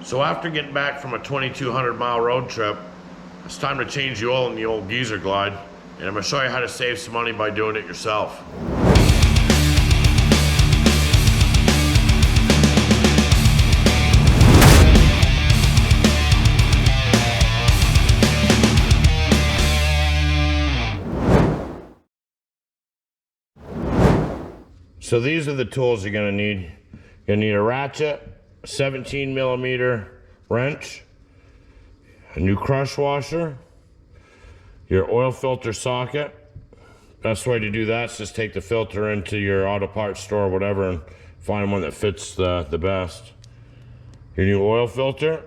So after getting back from a 2,200 mile road trip, it's time to change the oil in the old Geezer Glide, and I'm gonna show you how to save some money by doing it yourself. So these are the tools you're gonna need. You're gonna need a ratchet, a 17 millimeter wrench, a new crush washer, your oil filter socket. Best way to do that is just take the filter into your auto parts store or whatever and find one that fits the best. Your new oil filter,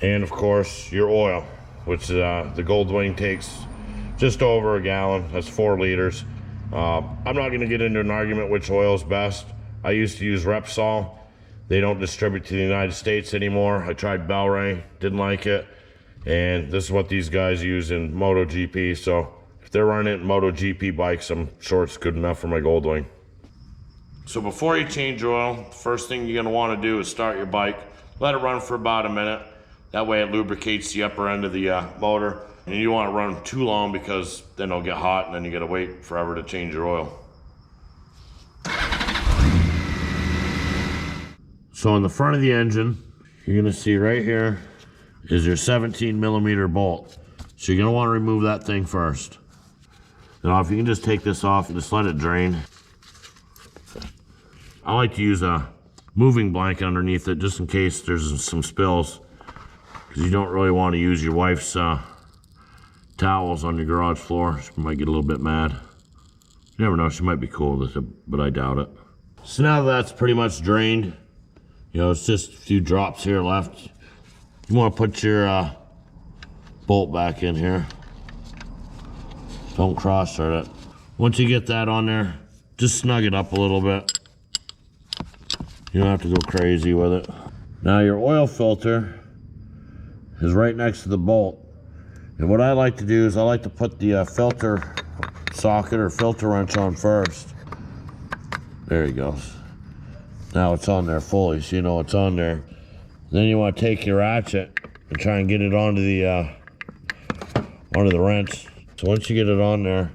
and of course your oil, which the Goldwing takes just over a gallon. That's 4 liters. I'm not going to get into an argument which oil is best. I used to use Repsol. They don't distribute to the United States anymore. I tried Bel-Ray, didn't like it, and this is what these guys use in MotoGP. So if they're running MotoGP bikes, I'm sure it's good enough for my Goldwing. So before you change oil, the first thing you're going to want to do is start your bike. Let it run for about a minute. That way it lubricates the upper end of the motor. And you don't want to run too long because then it'll get hot and then you got to wait forever to change your oil. So on the front of the engine, you're going to see right here is your 17 millimeter bolt. So you're going to want to remove that thing first. Now if you can just take this off and just let it drain. I like to use a moving blanket underneath it just in case there's some spills, because you don't really want to use your wife's towels on your garage floor. She might get a little bit mad. You never know, she might be cool with it, but I doubt it. So now that's pretty much drained, you know, it's just a few drops here left. You want to put your bolt back in here. Don't cross thread it. Once you get that on there, just snug it up a little bit. You don't have to go crazy with it. Now your oil filter is right next to the bolt. And what I like to do is I like to put the filter socket or filter wrench on first. There he goes. Now it's on there fully, so you know it's on there. Then you want to take your ratchet and try and get it onto the wrench. So once you get it on there,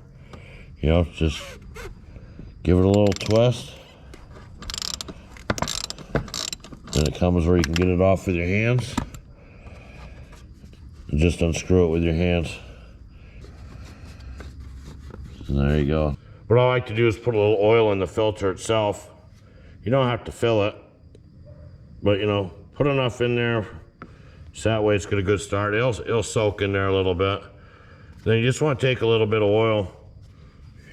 you know, just give it a little twist. Then it comes where you can get it off with your hands. And just unscrew it with your hands. And there you go. What I like to do is put a little oil in the filter itself. You don't have to fill it, but you know, put enough in there so that way it's got a good start. It'll soak in there a little bit. Then you just want to take a little bit of oil,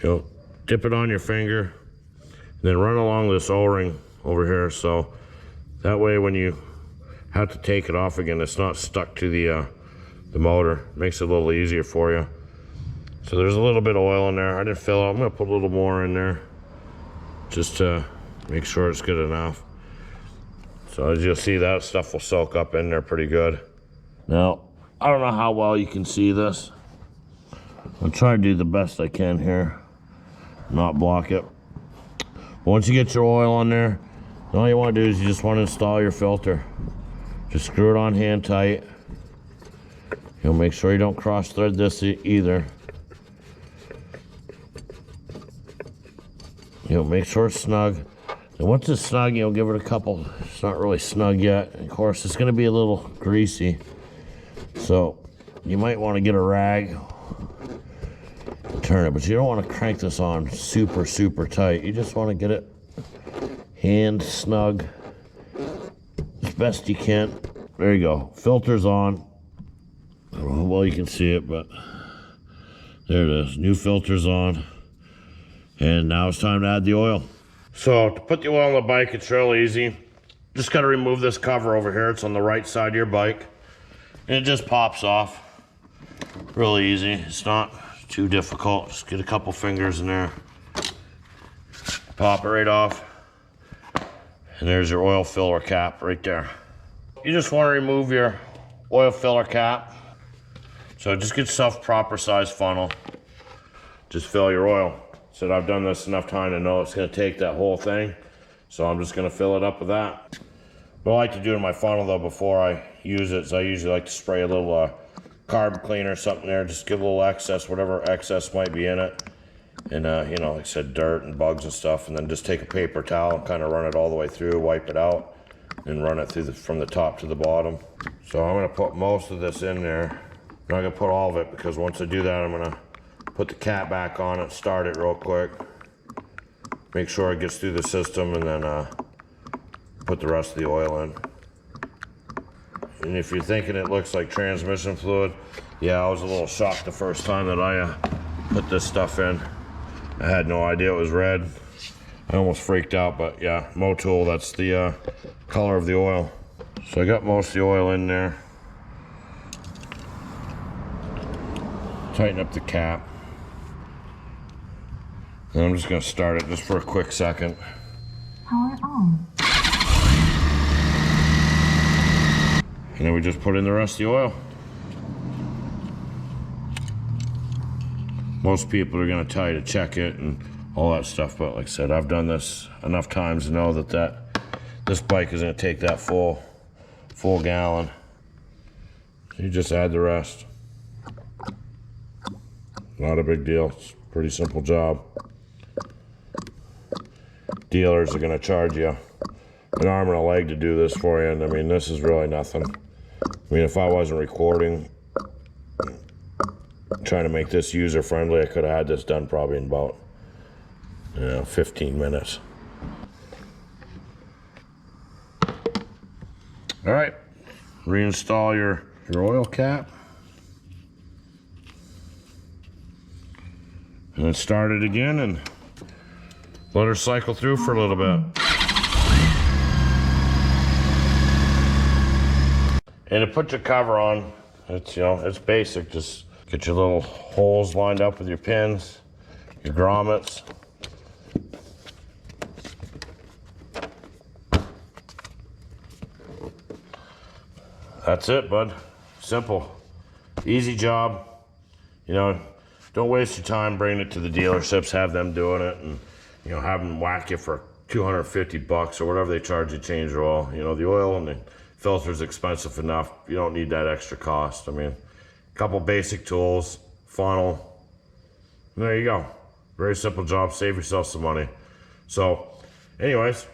you know, dip it on your finger, and then run along this O-ring over here, so that way when you have to take it off again, it's not stuck to the motor. Makes it a little easier for you. So there's a little bit of oil in there. I didn't fill it. I'm gonna put a little more in there just to make sure it's good enough. So as you'll see, that stuff will soak up in there pretty good. Now, I don't know how well you can see this. I'll try to do the best I can here, not block it. Once you get your oil on there, all you want to do is you just want to install your filter. Just screw it on hand tight. You'll make sure you don't cross thread this either. You'll make sure it's snug. And once it's snug, you'll give it a couple. It's not really snug yet. Of course, it's going to be a little greasy. So you might want to get a rag, turn it, but you don't want to crank this on super, super tight. You just want to get it hand snug as best you can. There you go. Filter's on. I don't know how well you can see it, but there it is. New filter's on. And now it's time to add the oil. So to put the oil on the bike, it's real easy. Just got to remove this cover over here. It's on the right side of your bike. And it just pops off. Really easy. It's not too difficult. Just get a couple fingers in there. Pop it right off. And there's your oil filler cap right there. You just want to remove your oil filler cap. So just get yourself a proper size funnel. Just fill your oil. So I've done this enough time to know it's going to take that whole thing. So I'm just gonna fill it up with that. What I like to do in my funnel though before I use it is I usually like to spray a little carb cleaner or something there, just get a little excess, whatever excess might be in it. And you know, like I said, dirt and bugs and stuff, and then just take a paper towel and kind of run it all the way through, wipe it out, and run it through from the top to the bottom. So I'm gonna put most of this in there. I'm not gonna put all of it because once I do that, I'm gonna put the cap back on it, start it real quick, make sure it gets through the system, and then put the rest of the oil in. And if you're thinking it looks like transmission fluid, yeah, I was a little shocked the first time that I put this stuff in. I had no idea it was red. I almost freaked out, but yeah, Motul, that's the color of the oil. So I got most of the oil in there. Tighten up the cap. And I'm just gonna start it just for a quick second. Power on. And then we just put in the rest of the oil. Most people are gonna tell you to check it and all that stuff, but like I said, I've done this enough times to know that this bike is gonna take that full gallon. You just add the rest. Not a big deal, it's a pretty simple job. Dealers are gonna charge you an arm and a leg to do this for you, and I mean, this is really nothing. I mean, if I wasn't recording, trying to make this user friendly, I could have had this done probably in about 15 minutes. All right, reinstall your oil cap. And then start it again and let her cycle through for a little bit. And to put your cover on, it's, you know, it's basic. Just get your little holes lined up with your pins, your grommets. That's it, bud. Simple, easy job. You know, don't waste your time bringing it to the dealerships, have them doing it, and you know, have them whack you for $250 or whatever they charge you to change your oil. You know, the oil and the filter's expensive enough. You don't need that extra cost. I mean, a couple basic tools, funnel, and there you go. Very simple job, save yourself some money. So, anyways,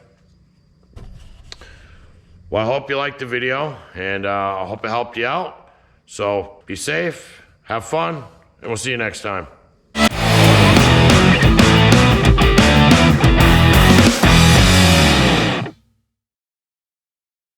well, I hope you liked the video, and I hope it helped you out. So, be safe, have fun, and we'll see you next time.